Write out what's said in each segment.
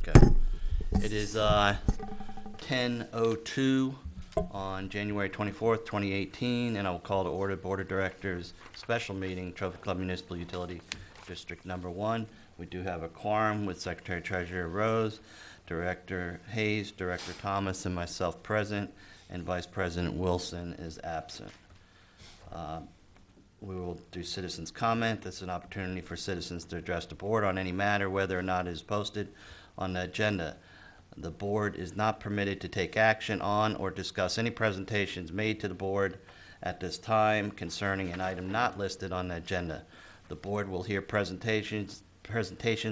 Okay. It is 10:02 on January 24th, 2018, and I will call to order Board of Directors special meeting, Trophy Club Municipal Utility District Number 1. We do have a quorum with Secretary Treasurer Rose, Director Hayes, Director Thomas, and myself present, and Vice President Wilson is absent. We will do citizens' comment. This is an opportunity for citizens to address the board on any matter, whether or not it is posted on the agenda. The board is not permitted to take action on or discuss any presentations made to the board at this time concerning an item not listed on the agenda. The board will hear presentations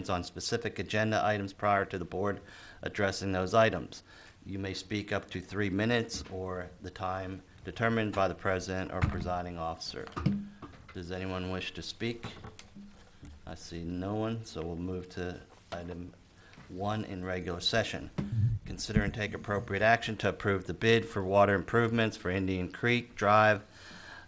on specific agenda items prior to the board addressing those items. You may speak up to 3 minutes or the time determined by the president or presiding officer. Does anyone wish to speak? I see no one, so we'll move to item 1 in regular session. Consider and take appropriate action to approve the bid for water improvements for Indian Creek Drive,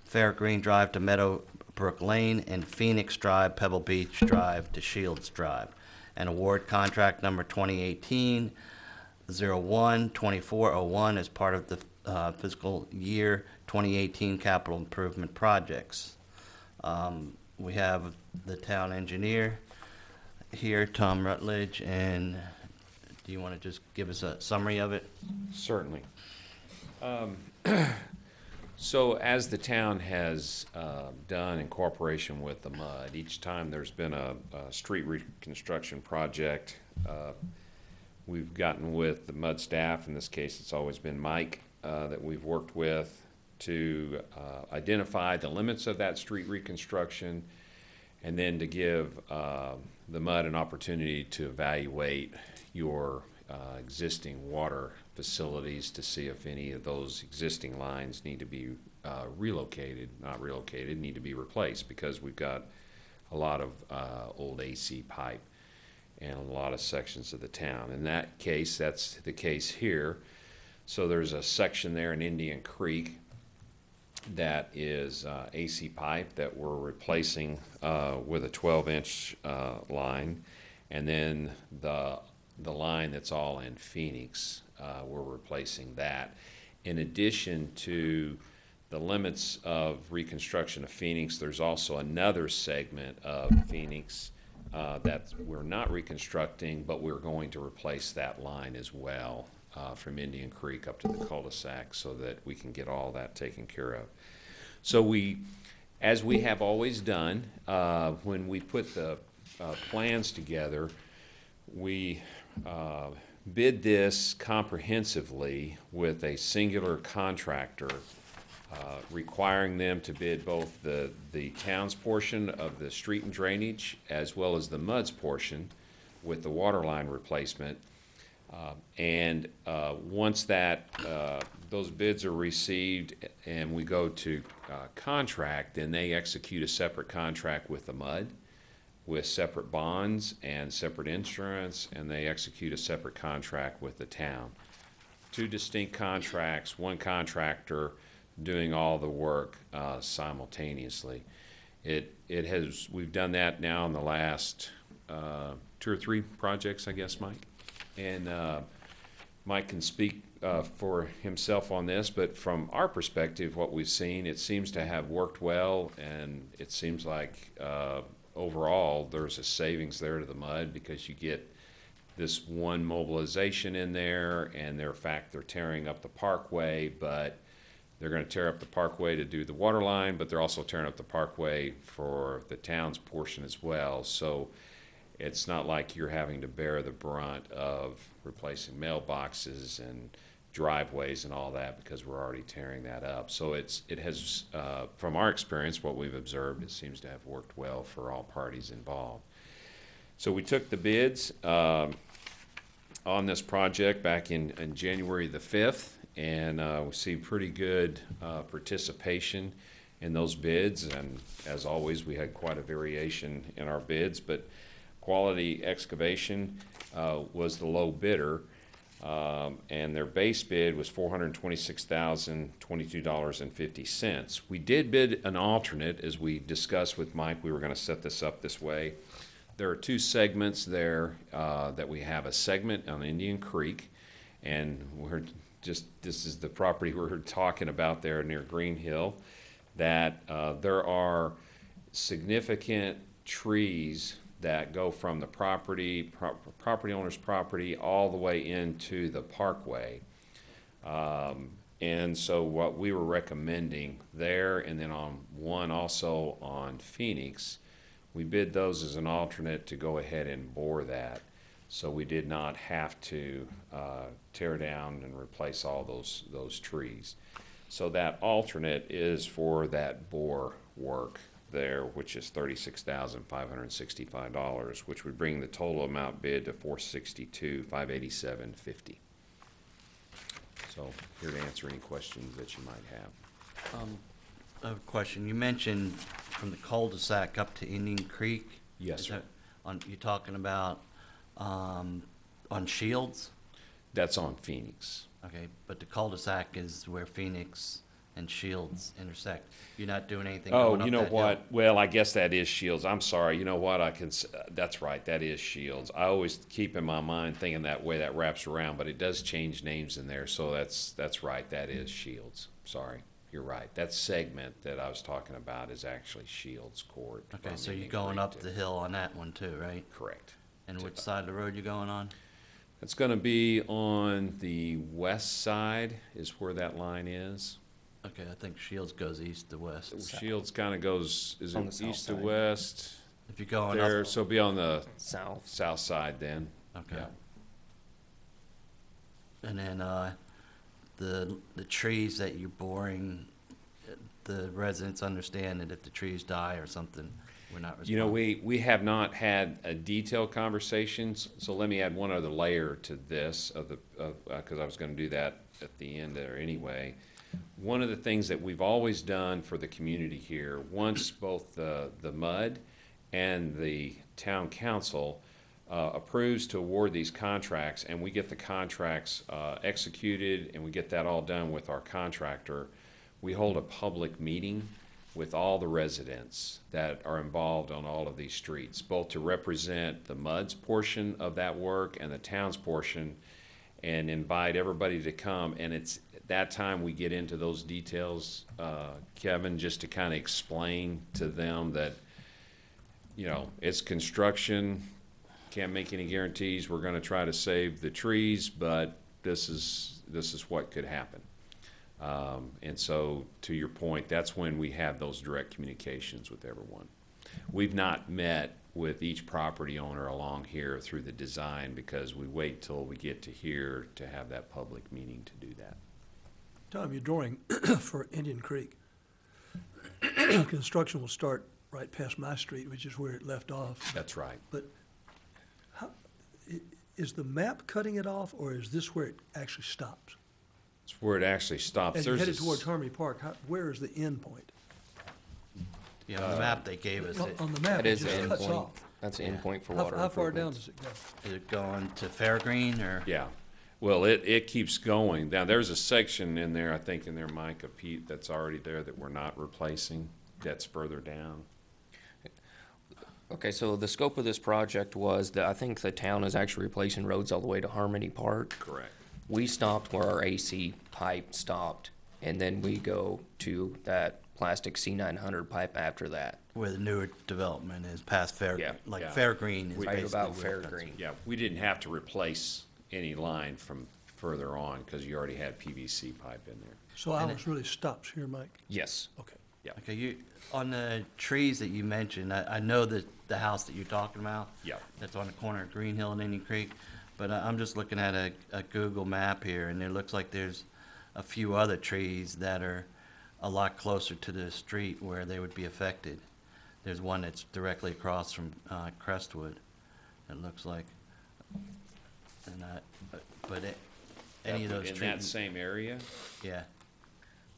Fair Green Drive to Meadowbrook Lane, and Phoenix Drive, Pebble Beach Drive to Shields Drive, and award contract number 2018-01-2401 as part of the fiscal year 2018 capital improvement projects. We have the town engineer here, Tom Rutledge, and do you want to just give us a summary of it? Certainly. So as the town has done in cooperation with the MUD, each time there's been a street reconstruction project, we've gotten with the MUD staff. In this case, it's always been Mike that we've worked with to identify the limits of that street reconstruction, and then to give the MUD an opportunity to evaluate your existing water facilities to see if any of those existing lines need to be need to be replaced, because we've got a lot of old AC pipe in a lot of sections of the town. In that case, that's the case here. So there's a section there in Indian Creek that is AC pipe that we're replacing with a 12-inch line, and then the line that's all in Phoenix, we're replacing that. In addition to the limits of reconstruction of Phoenix, there's also another segment of Phoenix that we're not reconstructing, but we're going to replace that line as well. From Indian Creek up to the cul-de-sac, so that we can get all that taken care of. So we, as we have always done, when we put the plans together, we bid this comprehensively with a singular contractor, requiring them to bid both the town's portion of the street and drainage as well as the MUD's portion with the water line replacement. Once that those bids are received and we go to contract, then they execute a separate contract with the MUD with separate bonds and separate insurance, and they execute a separate contract with the town. 2 distinct contracts, one contractor doing all the work simultaneously. We've done that now in the last 2 or 3 projects, I guess, Mike. And Mike can speak for himself on this, but from our perspective, what we've seen, it seems to have worked well, and it seems like overall there's a savings there to the MUD, because you get this one mobilization in there, and in fact they're tearing up the parkway, but they're going to tear up the parkway to do the water line, but they're also tearing up the parkway for the town's portion as well. So it's not like you're having to bear the brunt of replacing mailboxes and driveways and all that, because we're already tearing that up. So it has, from our experience, what we've observed, it seems to have worked well for all parties involved. So we took the bids on this project back in January the 5th, and we see pretty good participation in those bids. And as always, we had quite a variation in our bids, but Quality Excavation was the low bidder, and their base bid was $426,022.50. We did bid an alternate, as we discussed with Mike. We were going to set this up this way. There are two segments there that we have. A segment on Indian Creek, and this is the property we're talking about there near Green Hill, that there are significant trees that go from the property owner's property all the way into the parkway. And so what we were recommending there, and then on one also on Phoenix, we bid those as an alternate to go ahead and bore that. So we did not have to tear down and replace all those trees. So that alternate is for that bore work there, which is $36,565, which would bring the total amount bid to $462,587.50. So here to answer any questions that you might have. I have a question. You mentioned from the cul-de-sac up to Indian Creek. Yes, Is sir. that you're talking about on Shields? That's on Phoenix. Okay, but the cul-de-sac is where Phoenix and Shields intersect. You're not doing anything Oh, going up you know that hill? what? Well, I guess that is Shields. I'm sorry. You know what? That's right. That is Shields. I always keep in my mind thinking that way that wraps around, but it does change names in there. So that's right. That is Shields. Sorry. You're right. That segment that I was talking about is actually Shields Court. Okay, from so you're Indian going Creek up to- the hill on that one too, right? Correct. And which side of the road you going on? It's going to be on the west side is where that line is. Okay, I think Shields goes east to west. Shields kind of goes, is On it the south east to side. west? If you're going There, up, so be on the South. south side then. okay. Yeah. And then the trees that you're boring, the residents understand that if the trees die or something, we're not responsible. You know, we have not had a detailed conversations, so let me add one other layer to this because I was going to do that at the end there anyway. One of the things that we've always done for the community here, once both the MUD and the town council approves to award these contracts, and we get the contracts executed, and we get that all done with our contractor, we hold a public meeting with all the residents that are involved on all of these streets, both to represent the MUD's portion of that work and the town's portion, and invite everybody to come. And it's at that time we get into those details, Kevin, just to kind of explain to them that, you know, it's construction, can't make any guarantees. We're going to try to save the trees, but this is what could happen. And so, to your point, that's when we have those direct communications with everyone. We've not met with each property owner along here through the design because we wait till we get to here to have that public meeting to do that. Tom, you're drawing for Indian Creek. Construction will start right past my street, which is where it left off. That's right. But is the map cutting it off, or is this where it actually stops? It's where it actually stops. As you're There's headed a towards Harmony Park, where is the end point? Yeah, on the map they gave us, On the map, That it is the just end cuts point. off. That's the end point for How water how far down improvements. does it go? is it going to Fairgreen or? Yeah. Well, it keeps going. Now, there's a section in there, I think in there, Mike, of Pete, that's already there that we're not replacing. That's further down. Okay, so the scope of this project was that I think the town is actually replacing roads all the way to Harmony Park. Correct. We stopped where our AC pipe stopped, and then we go to that plastic C900 pipe after that. Where the newer development is past Fair, Yeah. like Yeah. Fairgreen is Right basically about where it cuts. Fairgreen. Yeah, we didn't have to replace any line from further on because you already had PVC pipe in there. So Alice really stops here, Mike? Yes. Okay. Okay, you, on the trees that you mentioned, I know that the house that you're talking about. Yeah. That's on the corner of Green Hill and Indian Creek, but I'm just looking at a Google map here, and it looks like there's a few other trees that are a lot closer to the street where they would be affected. There's one that's directly across from Crestwood, it looks like. And any of those In that trees, same area? yeah.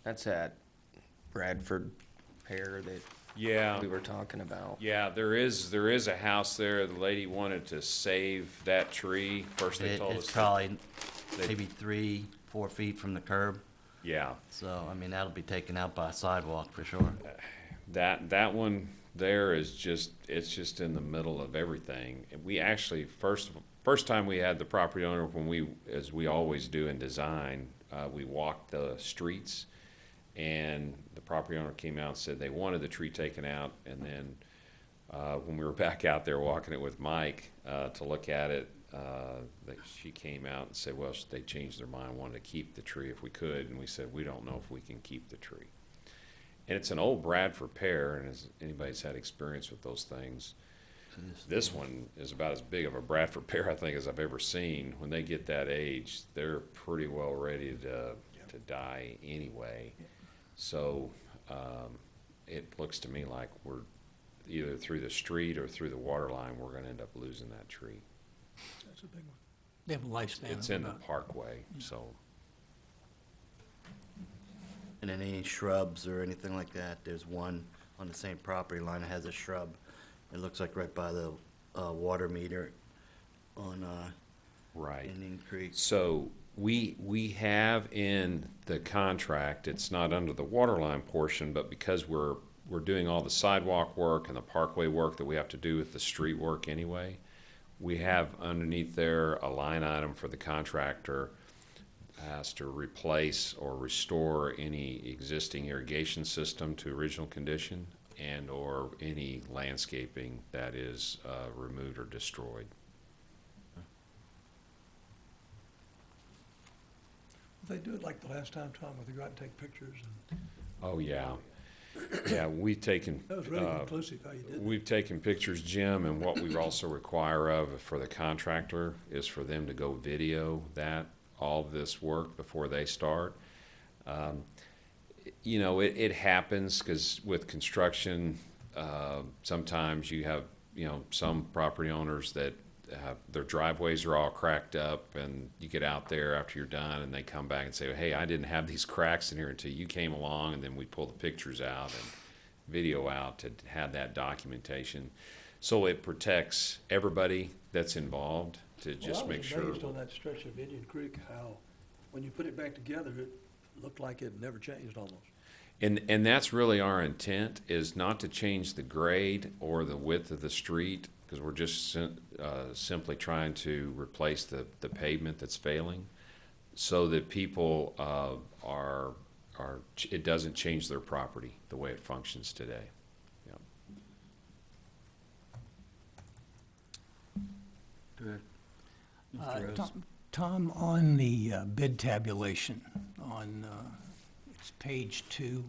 That's that Bradford pair that Yeah. we were talking about. Yeah, there is a house there. The lady wanted to save that tree. First they told us. It's probably they- maybe 3-4 feet from the curb. Yeah, So, I mean, that'll be taken out by a sidewalk for sure. that one there is just, it's just in the middle of everything. And we actually, first time we had the property owner, when we, as we always do in design, we walked the streets, and the property owner came out and said they wanted the tree taken out, and then when we were back out there walking it with Mike to look at it, she came out and said, well, they changed their mind, wanted to keep the tree if we could, and we said, we don't know if we can keep the tree. And it's an old Bradford pear, and as anybody's had experience with those things, this one is about as big of a Bradford pear, I think, as I've ever seen. When they get that age, they're pretty well ready to die anyway. So it looks to me like we're either through the street or through the water line, we're gonna end up losing that tree. That's a big one. They have a lifespan It's of in the about, parkway, so. And then any shrubs or anything like that, there's one on the same property line that has a shrub. It looks like right by the water meter on Right. Indian Creek. So we have in the contract, it's not under the water line portion, but because we're doing all the sidewalk work and the parkway work that we have to do with the street work anyway, we have underneath there a line item for the contractor has to replace or restore any existing irrigation system to original condition and or any landscaping that is removed or destroyed. They do it like the last time, Tom, where they go out and take pictures, and Oh, yeah. Yeah, we've taken, that was really conclusive how you did that. we've taken pictures, Jim, and what we also require of for the contractor is for them to go video that, all of this work before they start. You know, it happens because with construction, sometimes you have, you know, some property owners that have, their driveways are all cracked up, and you get out there after you're done and they come back and say, hey, I didn't have these cracks in here until you came along, and then we pull the pictures out and video out to have that documentation. So it protects everybody that's involved to just make sure. Well, I was amazed on that stretch of Indian Creek how, when you put it back together, it looked like it never changed almost. And that's really our intent, is not to change the grade or the width of the street, because we're just simply trying to replace the pavement that's failing, so that people it doesn't change their property the way it functions today. Yeah. Good. Tom, on the bid tabulation on, it's page 2.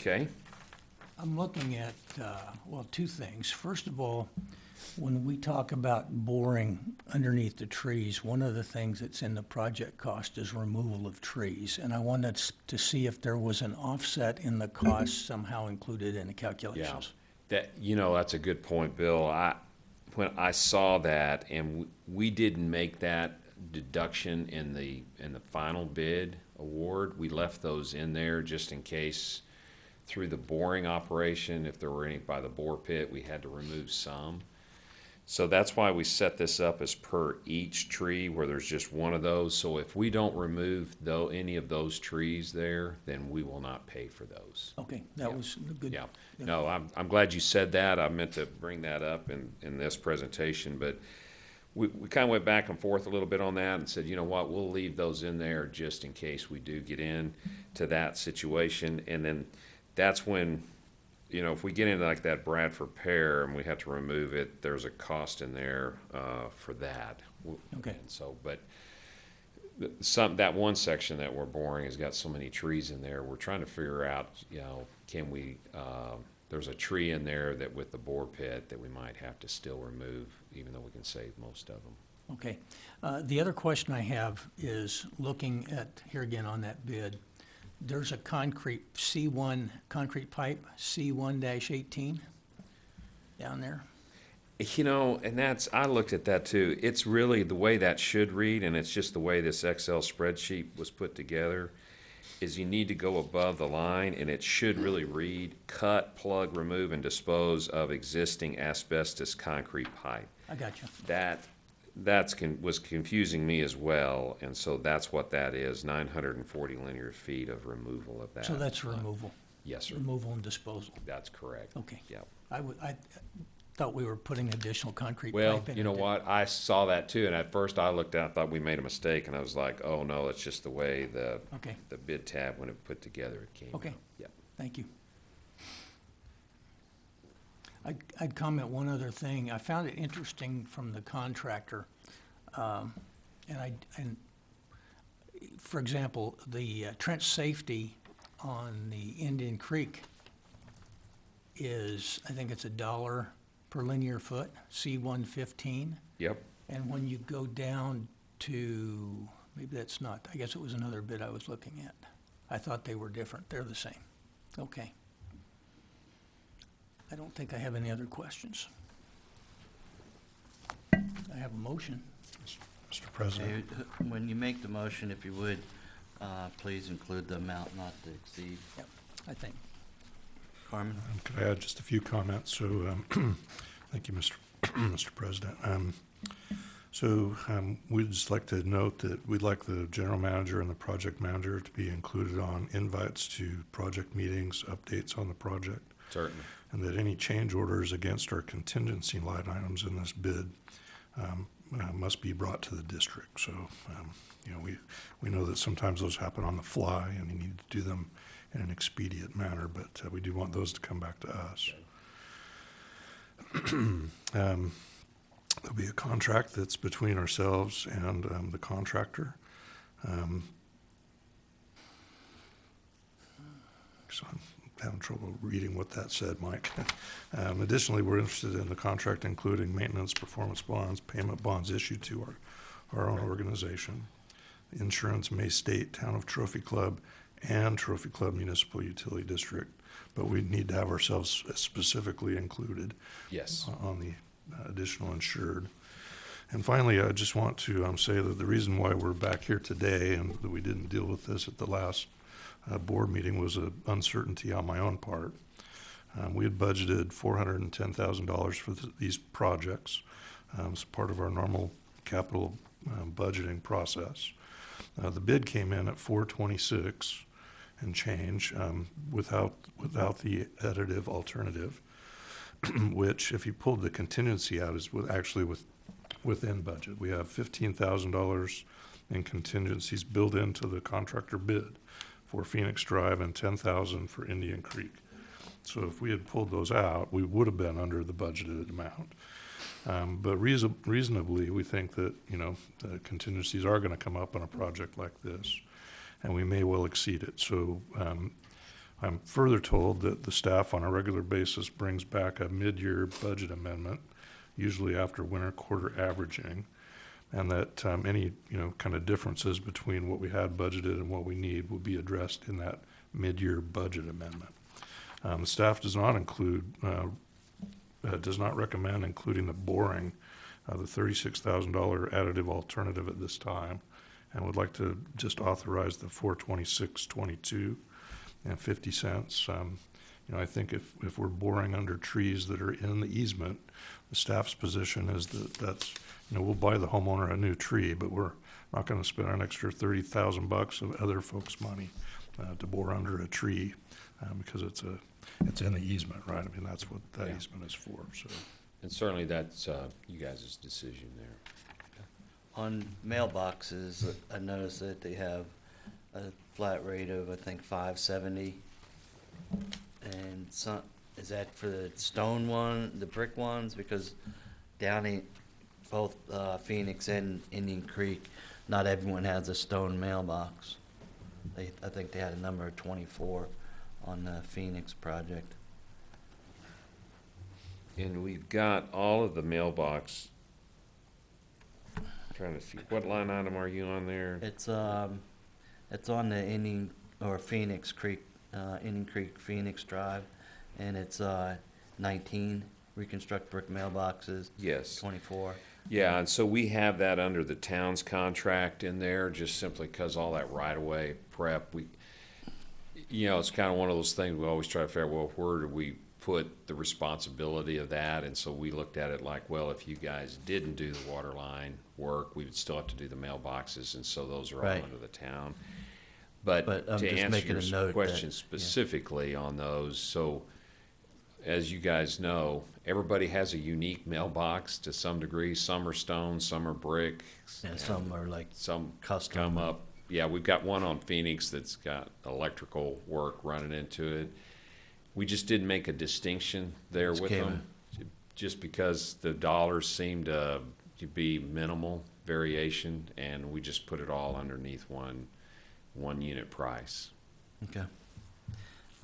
Okay. I'm looking at, well, two things. First of all, when we talk about boring underneath the trees, one of the things that's in the project cost is removal of trees. And I wanted to see if there was an offset in the cost somehow included in the Yeah. calculations. That, you know, that's a good point, Bill. When I saw that, and we didn't make that deduction in the final bid award, we left those in there just in case through the boring operation, if there were any by the bore pit, we had to remove some. So that's why we set this up as per each tree, where there's just one of those. So if we don't remove any of those trees there, then we will not pay for those. Okay, that was a good. Yeah, no, I'm glad you said that. I meant to bring that up in this presentation, but we kind of went back and forth a little bit on that and said, you know what, we'll leave those in there just in case we do get in to that situation. And then that's when, you know, if we get into like that Bradford pear and we have to remove it, there's a cost in there for that. Okay. And so, but that one section that we're boring has got so many trees in there. We're trying to figure out, you know, can we? There's a tree in there that with the bore pit that we might have to still remove, even though we can save most of them. Okay. The other question I have is looking at, here again on that bid, there's a concrete C1 concrete pipe, C1-18 down there. You know, and I looked at that too. It's really the way that should read, and it's just the way this Excel spreadsheet was put together. is you need to go above the line, and it should really read, cut, plug, remove, and dispose of existing asbestos concrete pipe. I got you. Was confusing me as well, and so that's what that is, 940 linear feet of removal of that. So that's removal, Yes, sir. removal and disposal. That's correct. Okay. Yep. I thought we were putting additional concrete Well, pipe in. you know it. what? I saw that too, and at first I looked out, thought we made a mistake, and I was like, oh no, it's just the way the Okay. bid tab, when it put together, it came out. Okay. Yep. Thank you. I'd comment one other thing. I found it interesting from the contractor, and for example, the trench safety on the Indian Creek is, I think it's $1 per linear foot, C-115. Yep. And when you go down to, maybe that's not, I guess it was another bid I was looking at. I thought they were different. They're the same. Okay. I don't think I have any other questions. I have a motion. Mr. President, Okay, when you make the motion, if you would, please include the amount not to exceed. Yep, I think. Carmen? could I add just a few comments? So, thank you, Mr. President. We'd just like to note that we'd like the general manager and the project manager to be included on invites to project meetings, updates on the project, Certainly. and that any change orders against our contingency line items in this bid must be brought to the district. So, we know that sometimes those happen on the fly, and you need to do them in an expedient manner, but we do want those to come back to us. There'll be a contract that's between ourselves and the contractor. So I'm having trouble reading what that said, Mike. Additionally, we're interested in the contract including maintenance, performance bonds, payment bonds issued to our own organization. Insurance may state Town of Trophy Club and Trophy Club Municipal Utility District, but we need to have ourselves specifically included Yes. on the additional insured. And finally, I just want to say that the reason why we're back here today and that we didn't deal with this at the last board meeting was an uncertainty on my own part. We had budgeted $410,000 for these projects as part of our normal capital budgeting process. The bid came in at 426 and change without the additive alternative, which, if you pulled the contingency out, is within budget. We have $15,000 in contingencies built into the contractor bid for Phoenix Drive and $10,000 for Indian Creek. So if we had pulled those out, we would have been under the budgeted amount. But reasonably, we think that, the contingencies are going to come up on a project like this, and we may well exceed it. So I'm further told that the staff on a regular basis brings back a mid-year budget amendment, usually after winter quarter averaging, and that any, kind of differences between what we had budgeted and what we need will be addressed in that mid-year budget amendment. The staff does not recommend including the boring, the $36,000 additive alternative at this time, and would like to just authorize the $426.22 and 50 cents. I think if we're boring under trees that are in the easement, the staff's position is that's we'll buy the homeowner a new tree, but we're not going to spend an extra $30,000 of other folks' money to bore under a tree because it's in the easement, right? I mean, that's what that easement is for. So, And certainly that's you guys' decision there. On mailboxes, I noticed that they have a flat rate of, I think, $5.70. And is that for the stone one, the brick ones? Because down in both Phoenix and Indian Creek, not everyone has a stone mailbox. I think they had a number of 24 on the Phoenix project. And we've got all of the mailbox. I'm trying to see, what line item are you on there? It's on the Indian Creek Phoenix Drive, and it's 19 reconstruct brick mailboxes. Yes. 24. Yeah, and so we have that under the town's contract in there, just simply because all that right-of-way prep, You know, it's kind of one of those things we always try to figure out, well, where do we put the responsibility of that? And so we looked at it like, well, if you guys didn't do the water line work, we would still have to do the mailboxes, and so those are all Right. under the town. But I'm to just answer making a your note that- question yeah. specifically on those, so as you guys know, everybody has a unique mailbox to some degree. Some are stone, some are brick. And some are like Some custom. come up. Yeah, we've got one on Phoenix that's got electrical work running into it. We just didn't make a distinction there Just with came them, just because the dollars seemed to be minimal variation, and we just put it all underneath one unit price. Okay.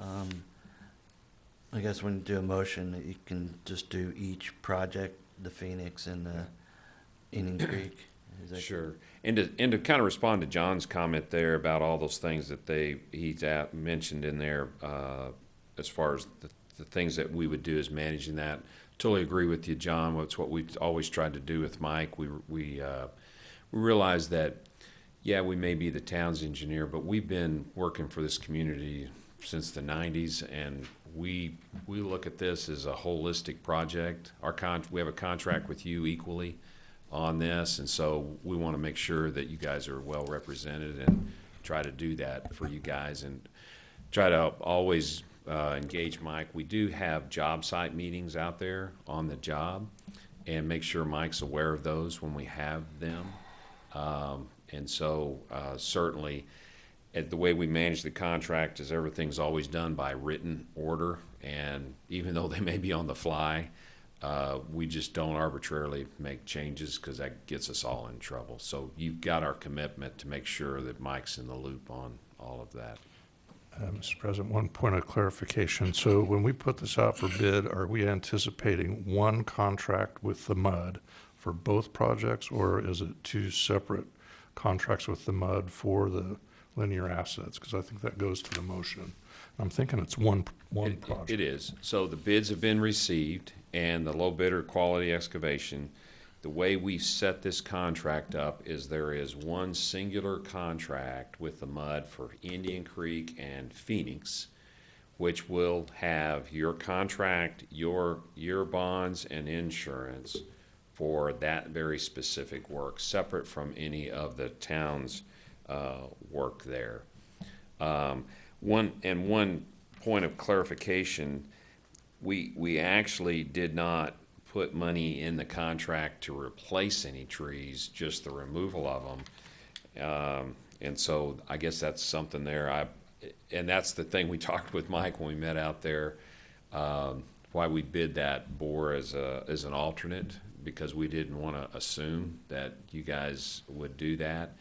I guess when you do a motion, you can just do each project, the Phoenix and the Indian Creek. Is that- Sure. And to kind of respond to John's comment there about all those things that mentioned in there, as far as the things that we would do as managing that. Totally agree with you, John. It's what we've always tried to do with Mike. We realize that, yeah, we may be the town's engineer, but we've been working for this community since the 90s, and we look at this as a holistic project. We have a contract with you equally on this, and so we want to make sure that you guys are well represented and try to do that for you guys, and try to always engage Mike. We do have job site meetings out there on the job, and make sure Mike's aware of those when we have them. And so certainly, the way we manage the contract is everything's always done by written order, and even though they may be on the fly, we just don't arbitrarily make changes, because that gets us all in trouble. So you've got our commitment to make sure that Mike's in the loop on all of that. Mr. President, one point of clarification. So when we put this out for bid, are we anticipating one contract with the MUD for both projects, or is it two separate contracts with the MUD for the linear assets? Because I think that goes to the motion. I'm thinking it's one project. It is. So the bids have been received, and the low bidder, Quality Excavation, the way we set this contract up is there is one singular contract with the MUD for Indian Creek and Phoenix, which will have your contract, your bonds and insurance for that very specific work, separate from any of the town's work there. One point of clarification, we actually did not put money in the contract to replace any trees, just the removal of them. And so I guess that's something there. And that's the thing we talked with Mike when we met out there, why we bid that bore as an alternate, because we didn't want to assume that you guys would do that.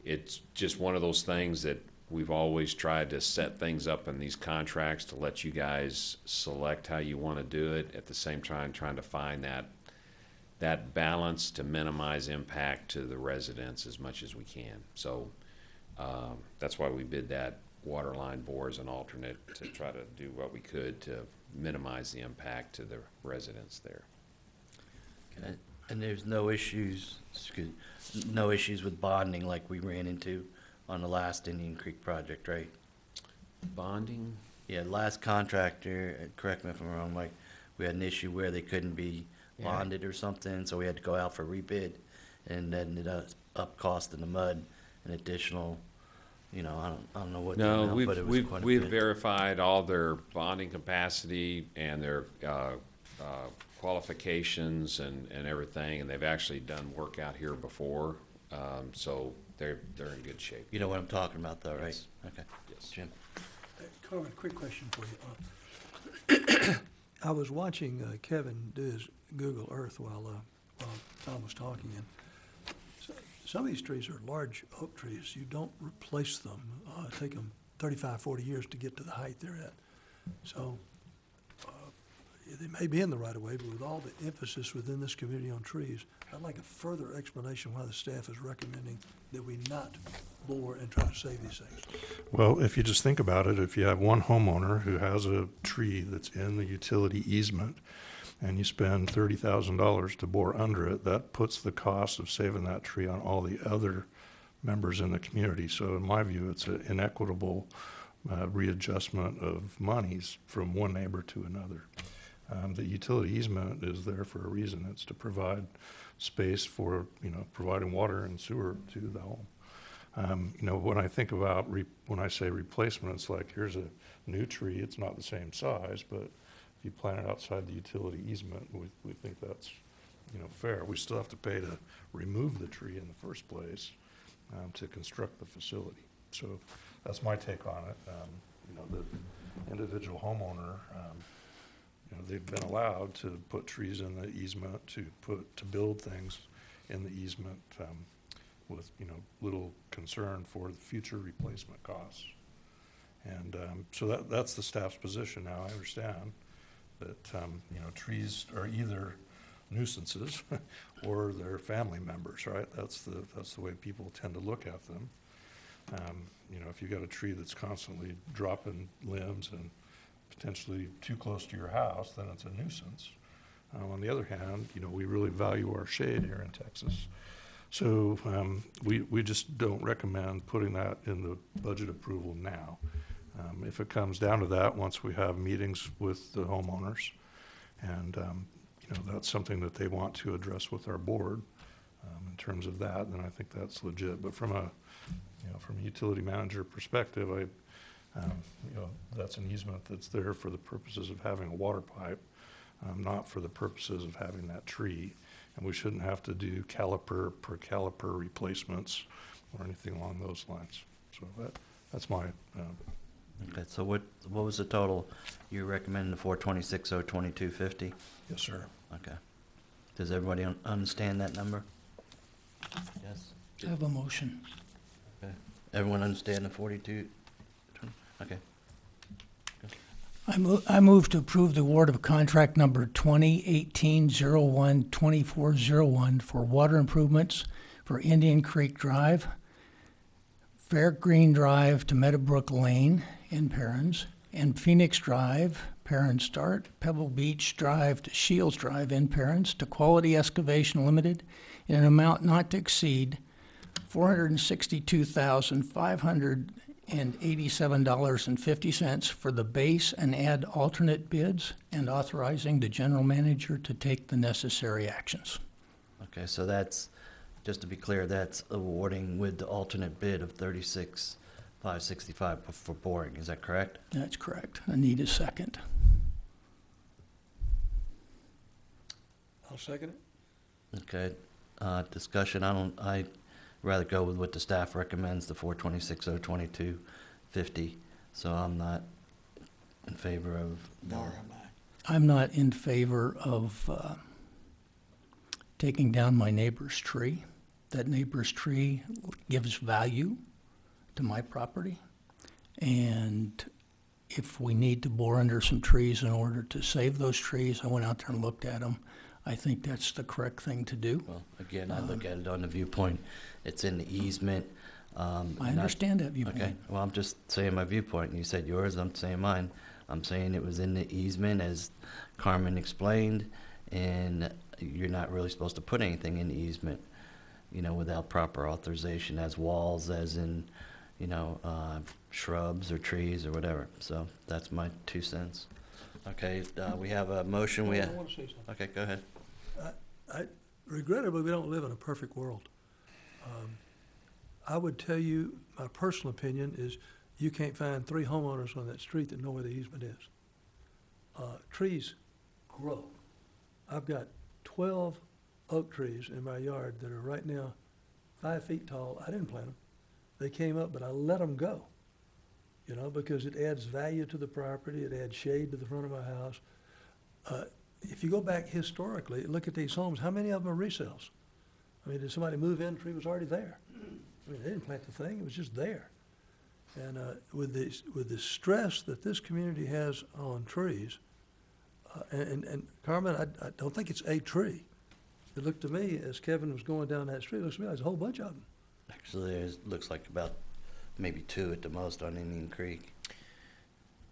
It's just one of those things that we've always tried to set things up in these contracts to let you guys select how you want to do it, at the same time trying to find that balance to minimize impact to the residents as much as we can. So that's why we bid that water line bore as an alternate, to try to do what we could to minimize the impact to the residents there. Okay. And there's no issues with bonding like we ran into on the last Indian Creek project, right? Bonding? Yeah, last contractor, correct me if I'm wrong, Mike, we had an issue where they couldn't be Yeah. bonded or something, so we had to go out for rebid, and that ended up costing the MUD an additional, I don't know what the No, amount, but it was quite a we've bit. verified all their bonding capacity and their qualifications and everything, and they've actually done work out here before, so they're in good shape. You know what I'm talking about though, right? Yes. Okay. Yes. Jim? Carmen, quick question for you. I was watching Kevin do his Google Earth while Tom was talking, and some of these trees are large oak trees. You don't replace them. Take them 35, 40 years to get to the height they're at. So they may be in the right of way, but with all the emphasis within this community on trees, I'd like a further explanation why the staff is recommending that we not bore and try to save these things. Well, if you just think about it, if you have one homeowner who has a tree that's in the utility easement, and you spend $30,000 to bore under it, that puts the cost of saving that tree on all the other members in the community. So in my view, it's an inequitable readjustment of monies from one neighbor to another. The utility easement is there for a reason. It's to provide space for, providing water and sewer to the home. When I think about, when I say replacement, it's like, here's a new tree, it's not the same size, but if you plant it outside the utility easement, we think that's, fair. We still have to pay to remove the tree in the first place, to construct the facility. So that's my take on it. The individual homeowner, they've been allowed to put trees in the easement, to build things in the easement, with, little concern for the future replacement costs. And so that's the staff's position now. I understand that, trees are either nuisances or they're family members, right? That's the way people tend to look at them. If you've got a tree that's constantly dropping limbs and potentially too close to your house, then it's a nuisance. On the other hand, we really value our shade here in Texas. So we just don't recommend putting that in the budget approval now. If it comes down to that, once we have meetings with the homeowners, and that's something that they want to address with our board in terms of that, then I think that's legit. But from a utility manager perspective, that's an easement that's there for the purposes of having a water pipe, not for the purposes of having that tree. And we shouldn't have to do caliper per caliper replacements or anything along those lines. So that's my, Okay, so what was the total? You recommend the 426,022.50? yes, sir. Okay. Does everybody understand that number? Yes? I have a motion. Okay. Everyone understand the 42? Okay. I move to approve the award of contract number 2018-01-2401 for water improvements for Indian Creek Drive, Fair Green Drive to Meadowbrook Lane in Perrins, and Phoenix Drive, Perrin Start, Pebble Beach Drive to Shields Drive in Perrins to Quality Excavation Limited in an amount not to exceed $462,587.50 for the base and add alternate bids, and authorizing the general manager to take the necessary actions. Okay, so that's, just to be clear, that's awarding with the alternate bid of 36,565 for boring, is that correct? That's correct. I need a second. I'll second it. Okay, discussion, I'd rather go with what the staff recommends, the 426,022.50, so I'm not in favor of. Nor am I. I'm not in favor of taking down my neighbor's tree. That neighbor's tree gives value to my property. And if we need to bore under some trees in order to save those trees, I went out there and looked at them. I think that's the correct thing to do. Well, again, I look at it on the viewpoint, it's in the easement. I understand that viewpoint. Okay, well, I'm just saying my viewpoint, and you said yours, I'm saying mine. I'm saying it was in the easement, as Carmen explained, and you're not really supposed to put anything in the easement, without proper authorization, as walls, as in, shrubs or trees or whatever. So that's my 2 cents. Okay, we have a motion. I want to say something. Okay, go ahead. Regrettably, we don't live in a perfect world. I would tell you, my personal opinion is you can't find 3 homeowners on that street that know where the easement is. Trees grow. I've got 12 oak trees in my yard that are right now 5 feet tall. I didn't plant them. They came up, but I let them go, because it adds value to the property. It adds shade to the front of my house. If you go back historically, look at these homes, how many of them are resales? I mean, did somebody move in, the tree was already there? I mean, they didn't plant the thing, it was just there. And with the stress that this community has on trees, and Carmen, I don't think it's a tree. It looked to me, as Kevin was going down that street, it looks to me like there's a whole bunch of them. Actually, it looks like about maybe 2 at the most on Indian Creek.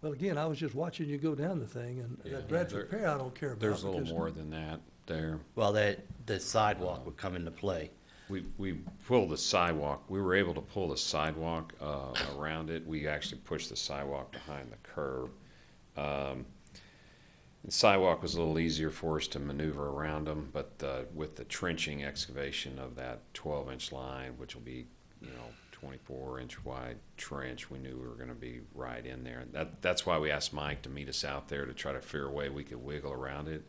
Well, again, I was just watching you go down the thing, and that Bradford Pear I don't care about. There's a little because more than that there. Well, the sidewalk would come into play. We pulled the sidewalk, we were able to pull the sidewalk around it. We actually pushed the sidewalk behind the curb. The sidewalk was a little easier for us to maneuver around them, but with the trenching excavation of that 12-inch line, which will be, 24-inch wide trench, we knew we were going to be right in there. That's why we asked Mike to meet us out there to try to figure a way we could wiggle around it.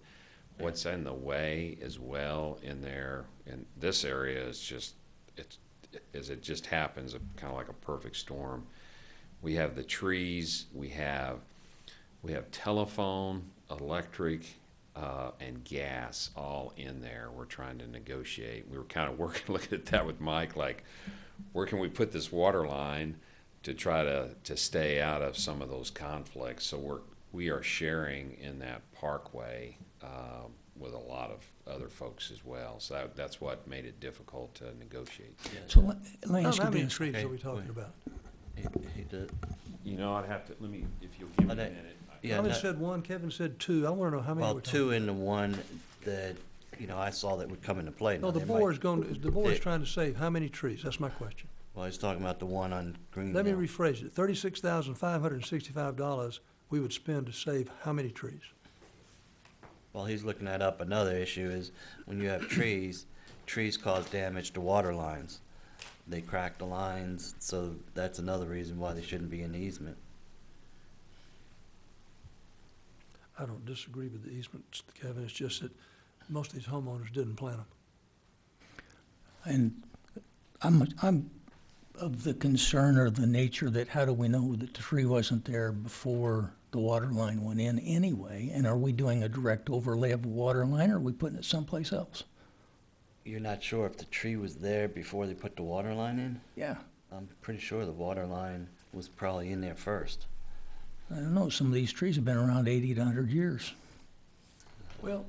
What's in the way as well in there, in this area is just, it just happens, kind of like a perfect storm. We have the trees, we have telephone, electric, and gas all in there. We're trying to negotiate. We were kind of looking at that with Mike, like, where can we put this water line to try to stay out of some of those conflicts? So we are sharing in that parkway with a lot of other folks as well. So that's what made it difficult to negotiate. So let me ask How you many this. trees Okay, are we talking wait. about? He did. I'd have to, if you'll give me a I don't- minute. Yeah, Kevin no- said one, Kevin said two. I want to know how many Well, we're talking. two in the one that, I saw that would come into play. No, Now, the there might- board's It- trying to say how many trees? That's my question. Well, he's talking about the one on Green Let me Hill. rephrase it. $36,565 we would spend to save how many trees? Well, he's looking that up. Another issue is when you have trees cause damage to water lines. They crack the lines, so that's another reason why they shouldn't be in the easement. I don't disagree with the easements, Kevin. It's just that most of these homeowners didn't plant them. And I'm of the concern or the nature that how do we know that the tree wasn't there before the water line went in anyway? And are we doing a direct overlay of a water line, or are we putting it someplace else? You're not sure if the tree was there before they put the water line in? Yeah, I'm pretty sure the water line was probably in there first. I don't know, some of these trees have been around 80 to 100 years. Well,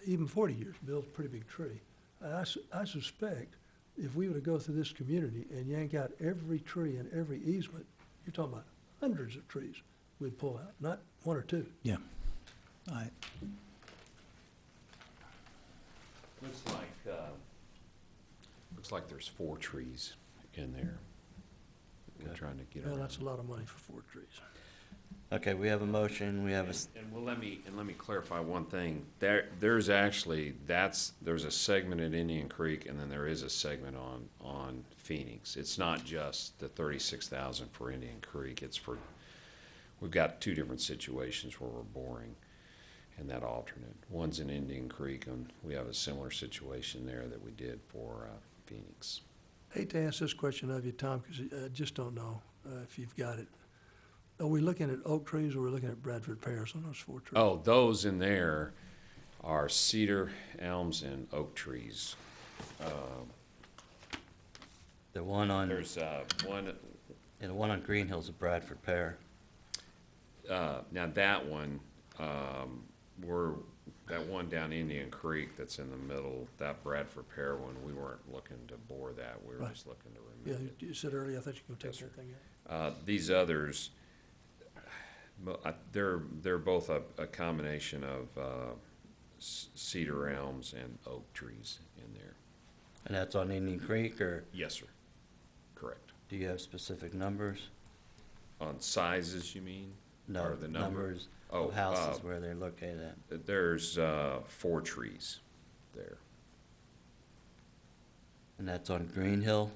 even 40 years, Bill's a pretty big tree. I suspect if we were to go through this community and yank out every tree in every easement, you're talking about hundreds of trees we'd pull out, not one or two. Yeah. Looks like there's 4 trees in there. We're Okay. trying to get Well, around. that's a lot of money for 4 trees. Okay, we have a motion, we have a, And let me clarify one thing. There's actually, there's a segment at Indian Creek, and then there is a segment on Phoenix. It's not just the 36,000 for Indian Creek. We've got 2 different situations where we're boring in that alternate. One's in Indian Creek, and we have a similar situation there that we did for Phoenix. Hate to ask this question of you, Tom, because I just don't know if you've got it. Are we looking at oak trees or are we looking at Bradford pears on those 4 trees? Oh, those in there are cedar, elms, and oak trees. the one on, There's one, yeah, the one on Green Hill's a Bradford pear. now that one, that one down Indian Creek that's in the middle, that Bradford pear one, we weren't looking to bore that, we were Right. just looking to Yeah, remove it. you said earlier, I thought you were going Yes, to take sir. that thing out. These others, they're both a combination of cedar, elms, and oak trees in there. And that's on Indian Creek, or Yes, sir. Correct. do you have specific numbers? On sizes, you mean? No, Or the number? numbers Oh, of houses where they're located at. There's 4 trees there. And that's on Green Hill?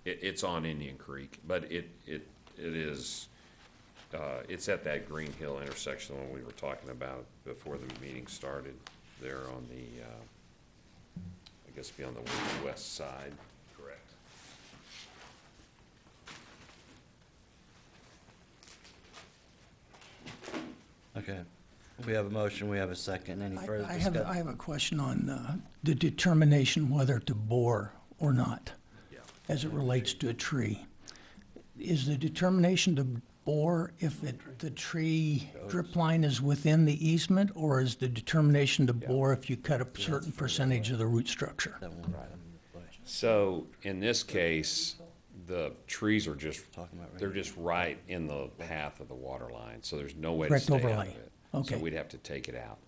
It's on Indian Creek, but it is, it's at that Green Hill intersection when we were talking about before the meeting started, there on the, I guess be on the west side. Correct. Okay. We have a motion, we have a second. Any further I discussion? have a question on the determination whether to bore or not Yeah. as it relates to a tree. Is the determination to bore if the tree drip line is within the easement, or is the determination to bore if you cut a certain percentage of the root structure? That one right on the place. So in this case, the trees are just, Talking about right they're here. just right in the path of the water line, so there's no way to Correct stay out of overlay. it. Okay. So we'd have to take it out.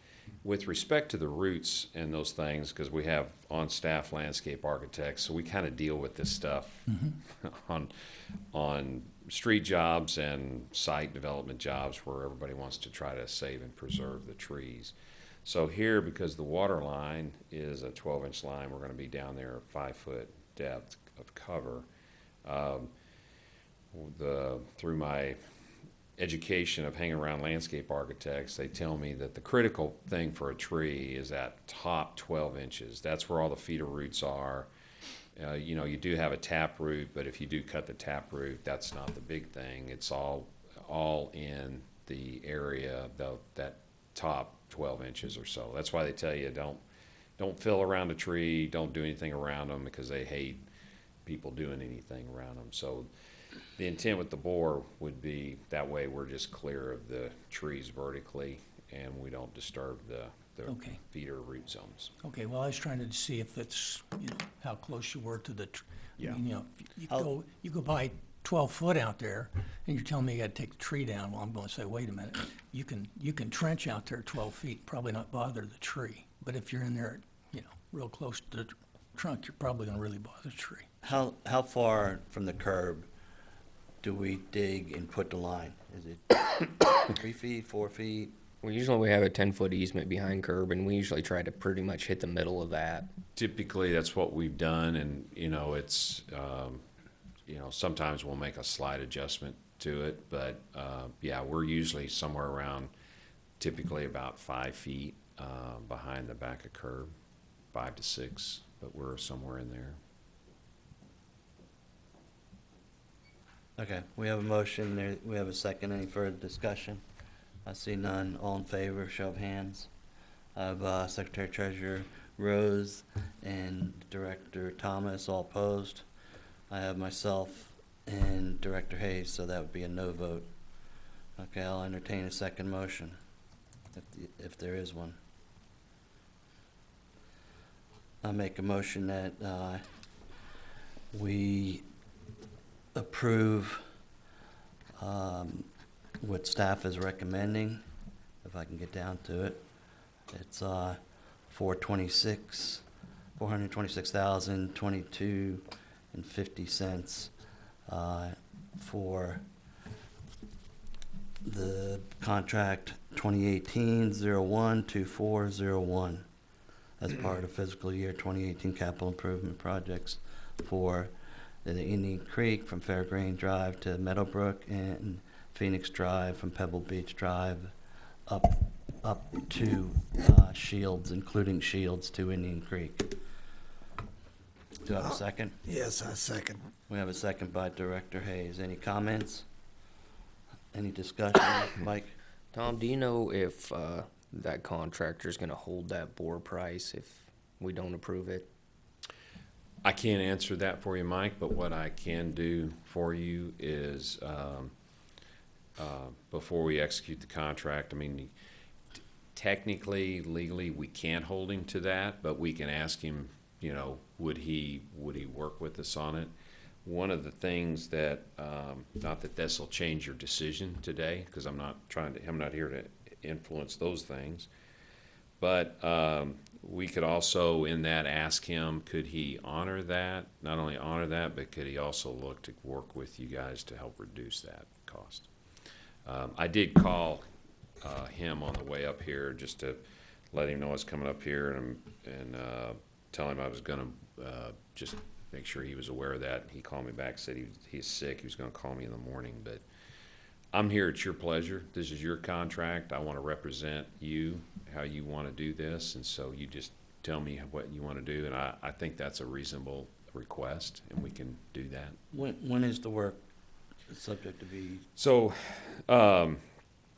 with respect to the roots and those things, because we have on-staff landscape architects, so we kind of deal with this stuff on street jobs and site development jobs where everybody wants to try to save and preserve the trees. So here, because the water line is a 12-inch line, we're going to be down there 5-foot depth of cover. Through my education of hanging around landscape architects, they tell me that the critical thing for a tree is that top 12 inches. That's where all the feeder roots are. You do have a tap root, but if you do cut the tap root, that's not the big thing. It's all in the area, that top 12 inches or so. That's why they tell you don't fill around a tree, don't do anything around them, because they hate people doing anything around them. So the intent with the bore would be that way we're just clear of the trees vertically and we don't disturb the Okay. feeder root zones. Okay, well, I was trying to see if it's, how close you were to the, Yeah. you go by 12 foot out there and you're telling me you gotta take the tree down. Well, I'm gonna say, wait a minute. You can trench out there 12 feet, probably not bother the tree. But if you're in there, real close to the trunk, you're probably gonna really bother the tree. How far from the curb do we dig and put the line? Is it 3 feet, 4 feet? We have a 10-foot easement behind curb, and we usually try to pretty much hit the middle of that. Typically, that's what we've done, and it's sometimes we'll make a slight adjustment to it, but yeah, we're usually somewhere around, typically about 5 feet behind the back of curb, 5 to 6, but we're somewhere in there. Okay, we have a motion, there, we have a second, any further discussion? I see none, all in favor, show of hands. I have Secretary Treasurer Rose and Director Thomas, all opposed. I have myself and Director Hayes, so that would be a no vote. Okay, I'll entertain a second motion, if there is one. I'll make a motion that we approve what staff is recommending, if I can get down to it. It's $426,022.50 for the contract 2018-01-2401 as part of fiscal year 2018 capital improvement projects for the Indian Creek from Fairgrain Drive to Meadowbrook and Phoenix Drive from Pebble Beach Drive up to Shields, including Shields to Indian Creek. Do I have a second? Yes, I second. We have a second by Director Hayes. Any comments? Any discussion, Mike? Tom, do you know if that contractor's gonna hold that bore price if we don't approve it? I can't answer that for you, Mike, but what I can do for you is, before we execute the contract, I mean, technically, legally, we can't hold him to that, but we can ask him, would he work with us on it? One of the things that, not that this will change your decision today, because I'm not here to influence those things, but we could also in that ask him, could he honor that, not only honor that, but could he also look to work with you guys to help reduce that cost? I did call him on the way up here just to let him know I was coming up here and tell him I was going to just make sure he was aware of that. He called me back, said he's sick. He was going to call me in the morning, but I'm here at your pleasure. This is your contract. I want to represent you, how you want to do this, and so you just tell me what you want to do, and I think that's a reasonable request, and we can do that. When is the work subject to be, So, when are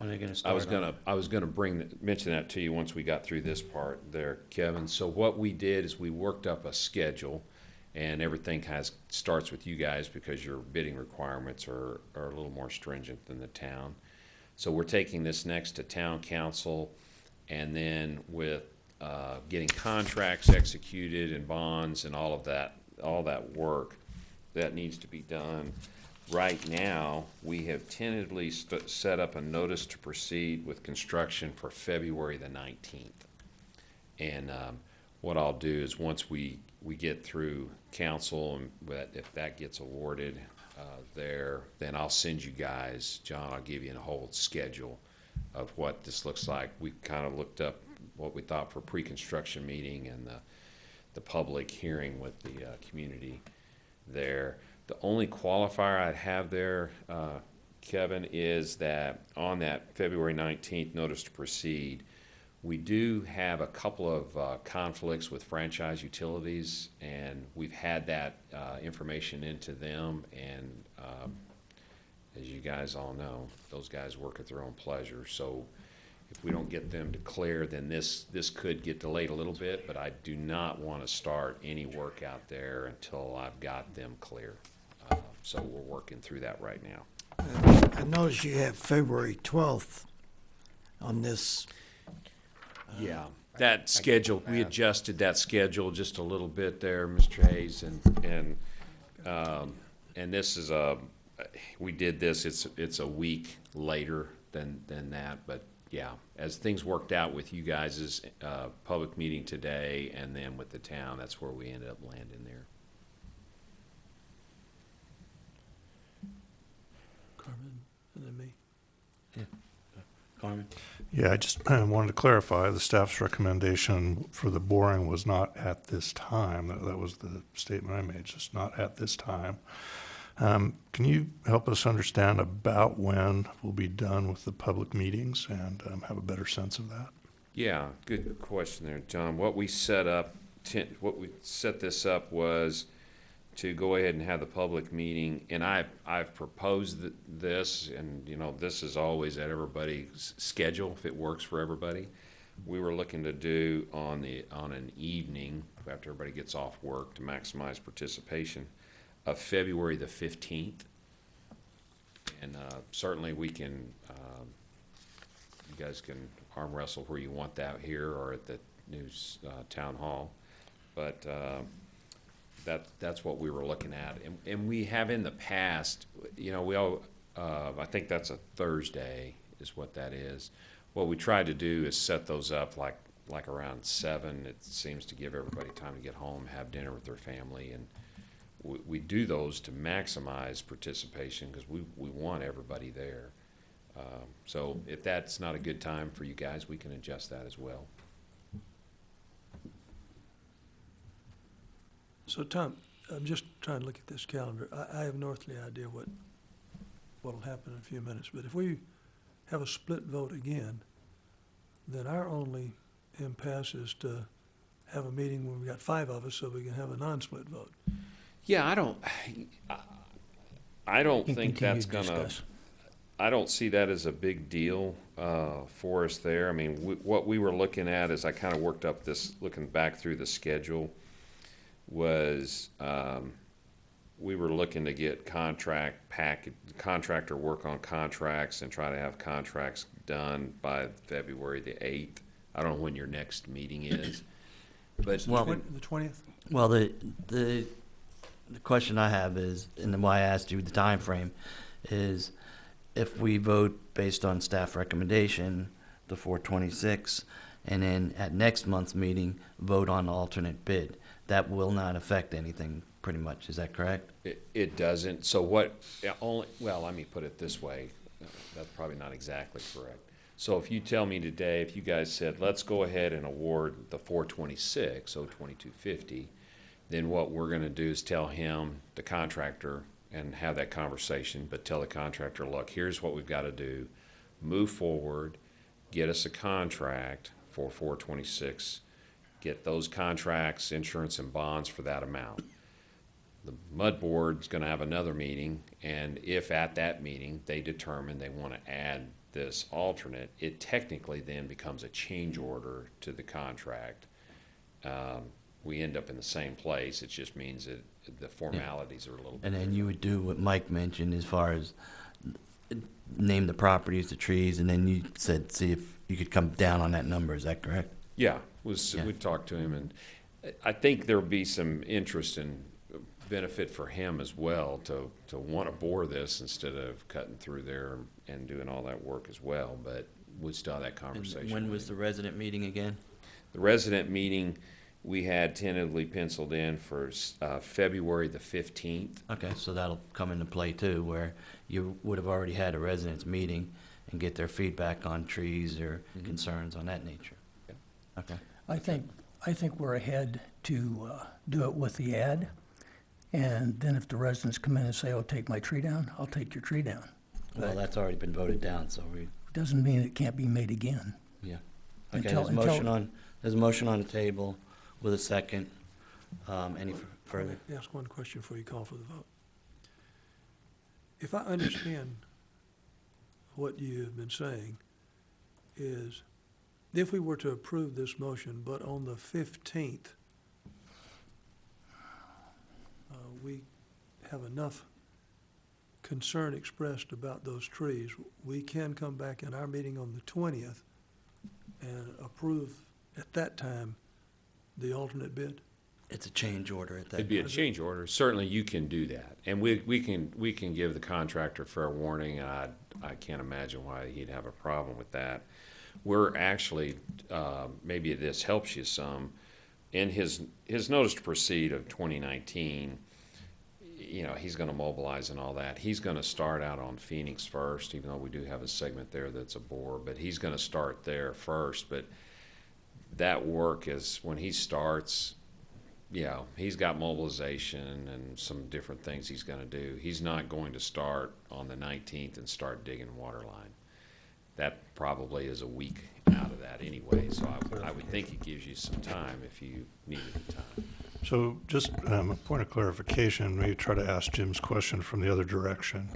they gonna I start? was gonna mention that to you once we got through this part there, Kevin. So what we did is we worked up a schedule, and everything starts with you guys because your bidding requirements are a little more stringent than the town. So we're taking this next to town council, and then with getting contracts executed and bonds and all that work that needs to be done. Right now, we have tentatively set up a notice to proceed with construction for February the 19th. And what I'll do is once we get through council and if that gets awarded there, then I'll send you guys, John, I'll give you a whole schedule of what this looks like. We kind of looked up what we thought for pre-construction meeting and the public hearing with the community there. The only qualifier I'd have there, Kevin, is that on that February 19th notice to proceed, we do have a couple of conflicts with franchise utilities, and we've had that information into them, and as you guys all know, those guys work at their own pleasure. So if we don't get them to clear, then this could get delayed a little bit, but I do not want to start any work out there until I've got them clear. So we're working through that right now. I noticed you have February 12th on this. Yeah, that schedule, we adjusted that schedule just a little bit there, Mr. Hayes, and this is we did this, it's a week later than that, but yeah, as things worked out with you guys' public meeting today and then with the town, that's where we ended up landing there. Carmen, and then me. Carmen? Yeah, I just wanted to clarify, the staff's recommendation for the boring was not at this time. That was the statement I made, just not at this time. Can you help us understand about when we'll be done with the public meetings and have a better sense of that? Yeah, good question there, John. What we set this up was to go ahead and have the public meeting, and I've proposed this, and this is always at everybody's schedule if it works for everybody. We were looking to do on an evening after everybody gets off work to maximize participation of February the 15th, and certainly we can. You guys can arm wrestle where you want that, here or at the new town hall, but. That's what we were looking at, and we have in the past, we all, I think that's a Thursday is what that is. What we try to do is set those up like around 7. It seems to give everybody time to get home, have dinner with their family, and we do those to maximize participation because we want everybody there. So if that's not a good time for you guys, we can adjust that as well. So Tom, I'm just trying to look at this calendar. I have no earthly idea what'll happen in a few minutes, but if we have a split vote again, then our only impasse is to have a meeting when we got 5 of us so we can have a non-split vote. Yeah, I don't Can think continue that's to gonna, discuss. I don't see that as a big deal for us there. I mean, what we were looking at is I kind of worked up this, looking back through the schedule, was we were looking to get contractor work on contracts and try to have contracts done by February the 8th. I don't know when your next meeting is, but Well, The 20th? Well, the question I have is, and why I asked you the time frame, is if we vote based on staff recommendation, the 426, and then at next month's meeting, vote on the alternate bid, that will not affect anything, pretty much. Is that correct? it doesn't. So what, well, let me put it this way. That's probably not exactly correct. So if you tell me today, if you guys said, let's go ahead and award the 426, 2250, then what we're going to do is tell him, the contractor, and have that conversation, but tell the contractor, look, here's what we've got to do. Move forward, get us a contract for 426, get those contracts, insurance, and bonds for that amount. The mud board's going to have another meeting, and if at that meeting they determine they want to add this alternate, it technically then becomes a change order to the contract. We end up in the same place. It just means that the formalities are a little bit. And then you would do what Mike mentioned as far as name the properties, the trees, and then you said, see if you could come down on that number. Is that correct? Yeah, Yeah. we talked to him, and I think there'll be some interest and benefit for him as well to want to bore this instead of cutting through there and doing all that work as well. But we still have that And conversation. when was the resident meeting again? The resident meeting, we had tentatively penciled in for February the 15th. Okay, so that'll come into play too, where you would have already had a residents meeting and get their feedback on trees or concerns on that nature. Yeah. Okay. I think we're ahead to do it with the ad. And then if the residents come in and say, oh, take my tree down, I'll take your tree down. Well, that's already been voted down, so we, Doesn't mean it can't be made again. yeah. Okay, Until- there's a motion on the table with a second. Any further? Let me ask one question before you call for the vote. If I understand what you have been saying, is if we were to approve this motion, but on the 15th, we have enough concern expressed about those trees, we can come back in our meeting on the 20th and approve at that time the alternate bid? It's a change order at that. It'd be a change order. Certainly, you can do that. And we can give the contractor fair warning, and I can't imagine why he'd have a problem with that. We're actually, maybe this helps you some, in his notice to proceed of 2019, you know, he's gonna mobilize and all that. He's gonna start out on Phoenix first, even though we do have a segment there that's a bore, but he's gonna start there first. But that work is, when he starts, yeah, he's got mobilization and some different things he's gonna do. He's not going to start on the 19th and start digging water line. That probably is a week out of that anyway, so I would think it gives you some time if you needed the time. So just a point of clarification, maybe try to ask Jim's question from the other direction.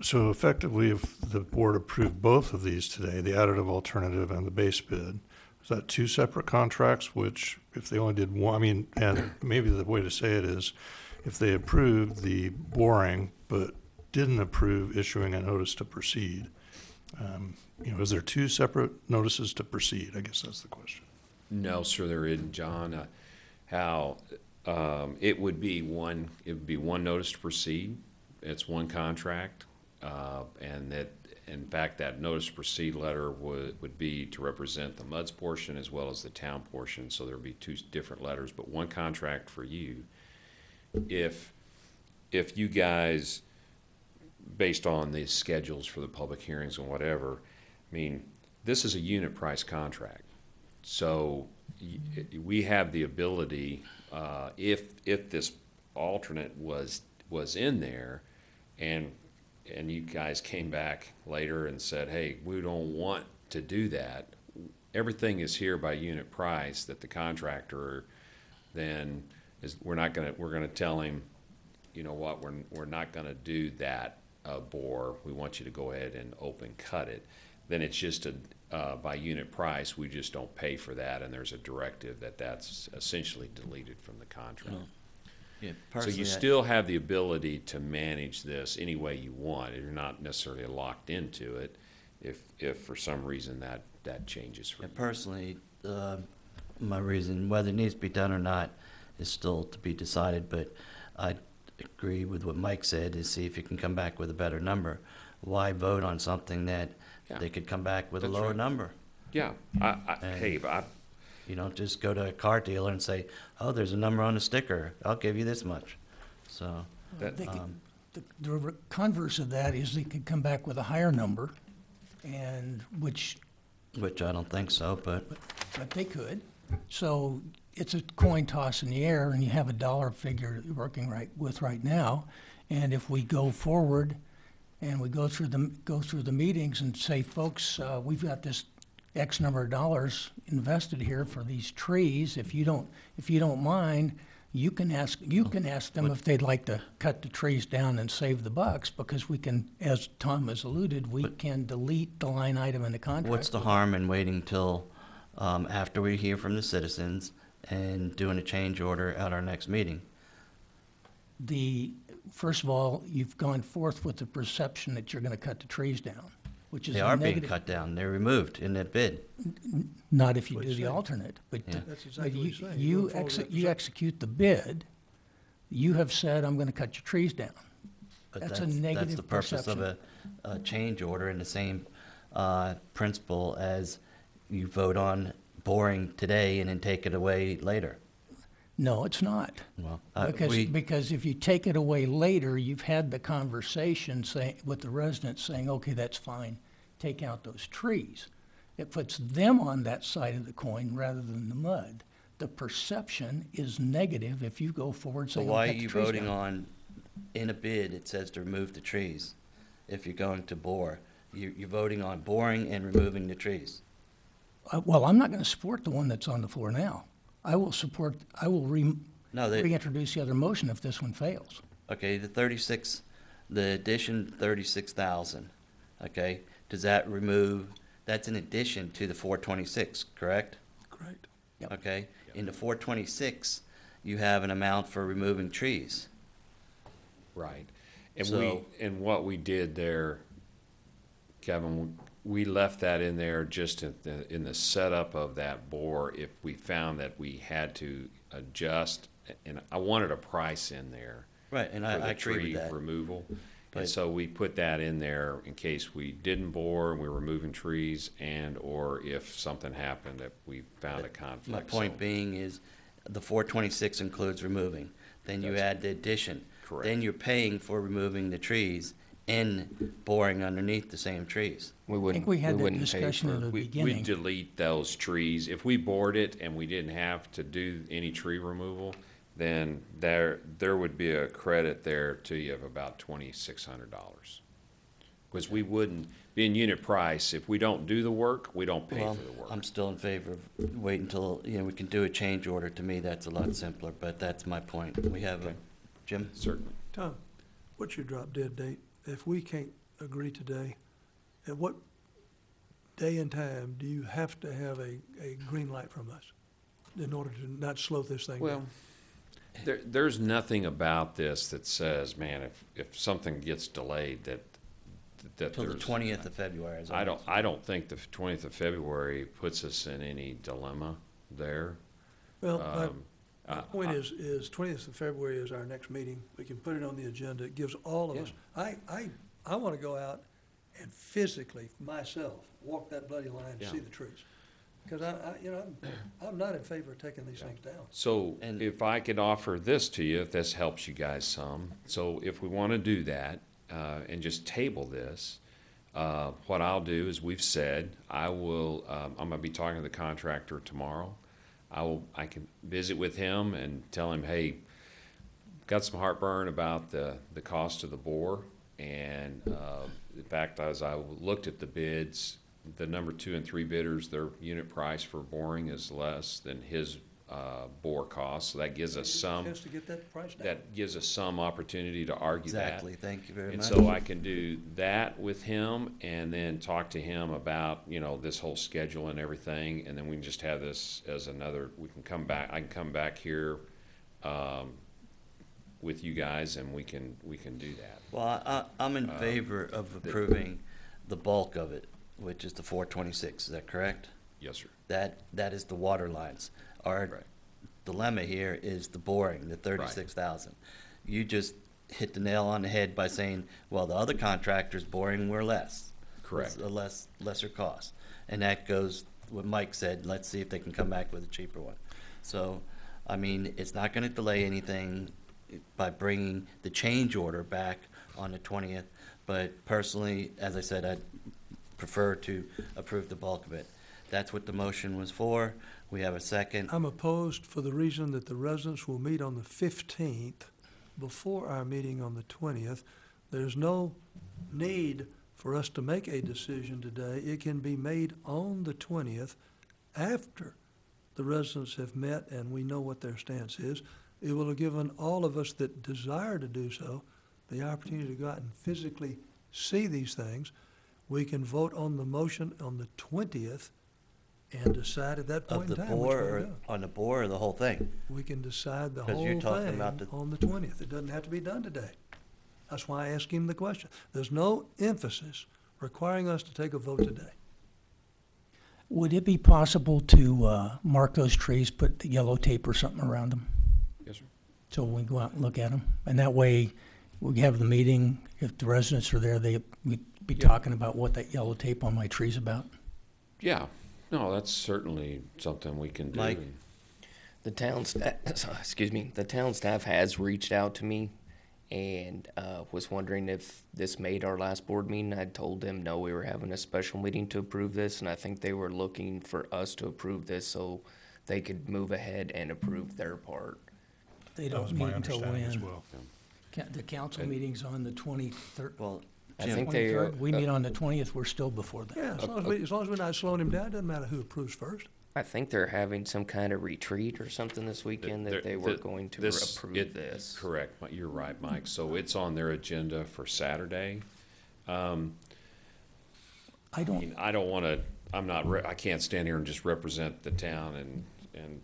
So effectively, if the board approved both of these today, the additive alternative and the base bid, is that two separate contracts, which if they only did one, I mean, and maybe the way to say it is, if they approved the boring but didn't approve issuing a notice to proceed, you know, is there two separate notices to proceed? I guess that's the question. No, sir, there isn't, John. It would be one notice to proceed. It's one contract, and that, in fact, that notice to proceed letter would be to represent the MUD's portion as well as the town portion. So there'd be two different letters, but one contract for you. If you guys, based on the schedules for the public hearings and whatever, I mean, this is a unit price contract. So we have the ability, if this alternate was in there, and you guys came back later and said, hey, we don't want to do that, everything is here by unit price, that the contractor then is, we're gonna tell him, you know what, we're not gonna do that bore, we want you to go ahead and open cut it. Then it's just by unit price, we just don't pay for that, and there's a directive that's essentially deleted from the contract. Yeah, So personally, you still have the ability to manage this any way you want. You're not necessarily locked into it if for some reason that changes for you. personally, my reason, whether it needs to be done or not, is still to be decided, but I agree with what Mike said, is see if you can come back with a better number. Why vote on something that Yeah. they could come back with a That's lower right. number? Yeah, hey, but You don't just go to a car dealer and say, oh, there's a number on the sticker, I'll give you this much. So, that, They could- the converse of that is they could come back with a higher number, and which which I don't think so, but they could. So it's a coin toss in the air, and you have a dollar figure you're working right now. And if we go forward and we go through the meetings and say, folks, we've got this X number of dollars invested here for these trees. If you don't mind, you can ask them if they'd like to cut the trees down and save the bucks, because we can, as Tom has alluded, we can delete the line item in the contract. what's the harm in waiting till after we hear from the citizens and doing a change order at our next meeting? First of all, you've gone forth with the perception that you're gonna cut the trees down, which is They a are being negative. cut down, they're removed in that bid. Not if you What do he's the saying. alternate, but Yeah. That's but exactly what he's saying. you Going forward with that you execute the bid, you have said, I'm gonna cut your trees down. But That's a That's the negative purpose of a change order, and the same principle as you vote on boring today and then take it away later. No, it's not. Well, Because if you take it away later, you've had the conversation with the residents saying, okay, that's fine, take out those trees. It puts them on that side of the coin rather than the mud. The perception is negative if you go forward so saying, why are cut the you trees voting down. on, in a bid, it says to remove the trees? If you're going to bore, you're voting on boring and removing the trees. Well, I'm not gonna support the one that's on the floor now. I will No, they, reintroduce the other motion if this one fails. okay, the addition 36,000, okay? Does that remove, that's in addition to the 426, correct? Correct. Yep. Okay? In the 426, you have an amount for removing trees. Right. And So- and what we did there, Kevin, we left that in there just in the setup of that bore if we found that we had to adjust, and I wanted a price in there Right, and for I the agree tree with that. removal. But- And so we put that in there in case we didn't bore and we were removing trees, and or if something happened that we found a conflict. My point So- being is, the 426 includes removing. Then you That's add the addition. correct. Then you're paying for removing the trees and boring underneath the same trees. We I wouldn't, think we had that wouldn't pay discussion for. in the We beginning. delete those trees. If we bored it and we didn't have to do any tree removal, then there would be a credit there to you of about $2,600. Because we wouldn't, being unit price, if we don't do the work, we don't pay Well, for the work. I'm still in favor of waiting until, we can do a change order. To me, that's a lot simpler, but that's my point. We have a, Okay. Jim? Certainly. Tom, what's your drop dead date? If we can't agree today, at what day and time do you have to have a green light from us in order to not slow this thing Well, down? there's nothing about this that says, man, if something gets delayed, that Till the there's. 20th of February. is I all. don't think the 20th of February puts us in any dilemma there. Well, my I- point is 20th of February is our next meeting. We can put it on the agenda. It gives all of us, I want to go out and physically, myself, walk that bloody line and Yeah. see the trees. Because I'm not in favor of taking these things down. So And- if I could offer this to you, if this helps you guys some, so if we want to do that, and just table this, what I'll do is we've said, I'm gonna be talking to the contractor tomorrow. I can visit with him and tell him, hey, got some heartburn about the cost of the bore. And, in fact, as I looked at the bids, the number 2 and 3 bidders, their unit price for boring is less than his, bore cost. So that gives us some, Chance to get that price down. that gives us some opportunity to argue that. Exactly. Thank you very And much. so I can do that with him and then talk to him about, this whole schedule and everything. And then we can just have this as another, I can come back here, with you guys and we can do that. Well, I'm in favor of approving the bulk of it, which is the 426. Is that correct? Yes, sir. That is the water lines. Our Right. dilemma here is the boring, the 36,000. You just hit the nail on the head by saying, well, the other contractors boring were less. Correct. It's a lesser cost. And that goes, what Mike said, let's see if they can come back with a cheaper one. So, I mean, it's not gonna delay anything by bringing the change order back on the 20th. But personally, as I said, I'd prefer to approve the bulk of it. That's what the motion was for. We have a second. I'm opposed for the reason that the residents will meet on the 15th before our meeting on the 20th. There's no need for us to make a decision today. It can be made on the 20th after the residents have met and we know what their stance is. It will have given all of us that desire to do so the opportunity to go out and physically see these things. We can vote on the motion on the 20th and decide at that point Of in the time which bore, way to or go. on the bore, or the whole thing? We can decide the 'Cause whole you're talking thing about the- on the 20th. It doesn't have to be done today. That's why I asked him the question. There's no emphasis requiring us to take a vote today. Would it be possible to mark those trees, put the yellow tape or something around them, Yes, sir. so we go out and look at them? And that way, we have the meeting, if the residents are there, we'd be Yeah. talking about what that yellow tape on my tree's about. Yeah, No, that's certainly something we can do. Mike? The town staff, excuse me, the town staff has reached out to me and was wondering if this made our last board meeting. I told them, no, we were having a special meeting to approve this, and I think they were looking for us to approve this so they could move ahead and approve their part. They That was don't my meet until understanding as when? well. The council And- meeting's on the 23rd. Well, I Jim, think they are, 23rd? We meet on the 20th, we're still before that. Yeah, as long as we're not slowing him down, it doesn't matter who approves first. I think they're having some kind of retreat or something this weekend that they were going to approve this. Correct. You're right, Mike. So it's on their agenda for Saturday. I I don't, mean, I don't want to, I can't stand here and just represent the town and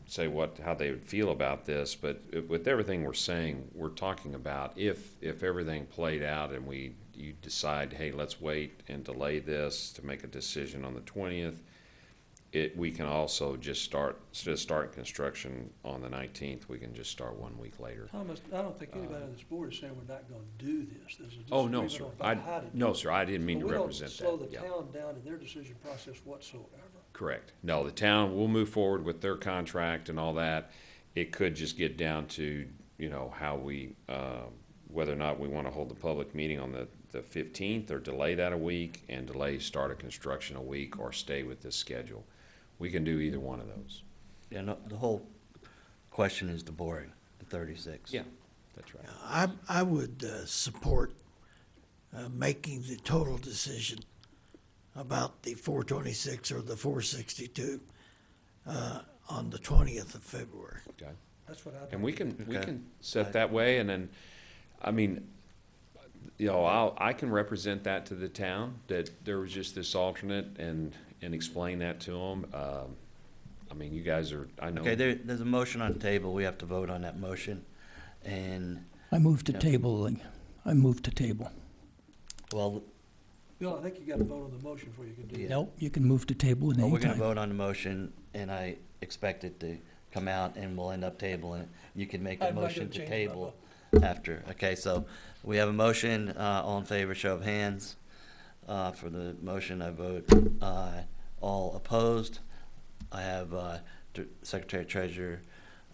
say how they would feel about this, but with everything we're saying, we're talking about if everything played out and you decide, hey, let's wait and delay this to make a decision on the 20th, we can also just start, instead of starting construction on the 19th, we can just start 1 week later. Thomas, I don't think anybody on this board is saying we're not gonna do this. There's a Oh, no, sir. disagreement on how to do No, it. sir, I didn't mean to But represent that. We don't slow the Yeah. town down in their decision process whatsoever. Correct. No, the town will move forward with their contract and all that. It could just get down to, how we, whether or not we want to hold the public meeting on the 15th or delay that a week and delay start of construction a week or stay with this schedule. We can do either one of those. yeah, no, the whole question is the boring, the 36. That's right. I would support making the total decision about the 426 or the 462 on the 20th of February. Okay. That's what I. And we can Okay. set that way, and then, I mean, I can represent that to the town, that there was just this alternate and explain that to them. I mean, you guys are, I know. Okay, there's a motion on the table. We have to vote on that motion. And, I move to Yeah. table, I move to table. well, Bill, I think you gotta vote on the motion before you can do that. Nope, you can move to table at well, any we're gonna time. vote on the motion, and I expect it to come out, and we'll end up tabling it. You can make a I'm not motion gonna to change my table after. Okay, so we have a motion, all in favor, show of hands. For the motion, I vote aye. All opposed? I have Secretary Treasurer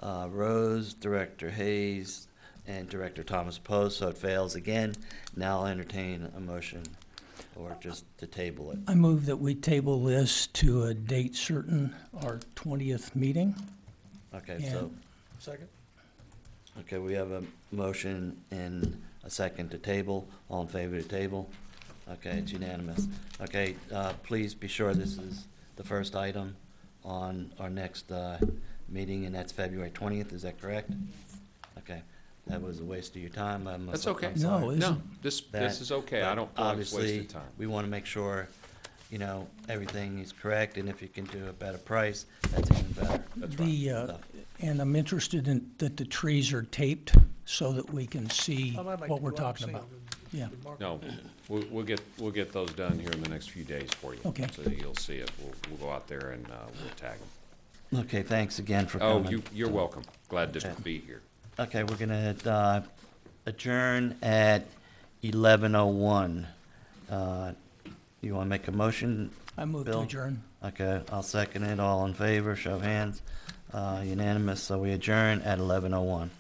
Rose, Director Hayes, and Director Thomas opposed, so it fails again. Now I'll entertain a motion, or just to table it. I move that we table this to a date certain, our 20th meeting. Okay, so, Second? okay, we have a motion and a second to table. All in favor to table? Okay, it's unanimous. Okay, please be sure this is the first item on our next meeting, and that's February 20th, is that correct? Okay, that was a waste of your time. That's okay. I'm sorry. No, it No, isn't. this That- is okay. I but don't feel like it's obviously, wasted time. we want to make sure, everything is correct, and if you can do a better price, that's even better. So, And I'm interested in that the trees are taped so that we can see I might like what to we're go out and talking see about. them Yeah. and mark No, them. we'll get those done here in the next few days for you. Okay. So that you'll see it. We'll go out there and we'll tag them. Okay, thanks again for Oh, coming. you're welcome. Glad to Okay. be here. Okay, we're gonna adjourn at 11:01. You wanna make a motion? I move to Bill? adjourn. Okay, I'll second it. All in favor, show of hands. Unanimous, so we adjourn at 11:01.